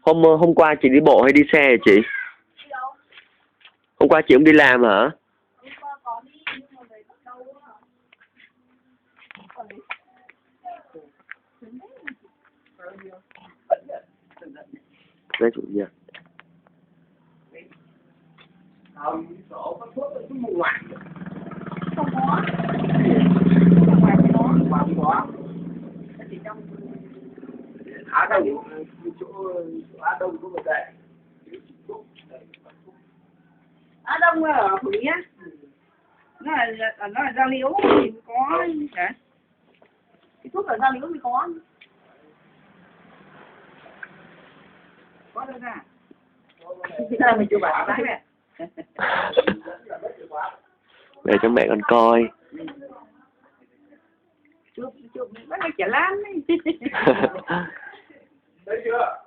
Hôm qua chị đi bộ hay đi xe hả chị? Hôm qua chị không đi làm hả? Đấy chủ nhật. Sổ có thuốc cái mua ngoại. Không có. Không có. Á Đông chỗ Á Đông có một đây. Á Đông ở Phú Ý á. Nó là Gia Liễu thì có hả? Cái thuốc ở Gia Liễu thì có. Có đâu ra. Thì là mình chưa bảo đấy mẹ. Để cho mẹ con coi. Chụp bắt nó chả lan đấy. Thấy chưa?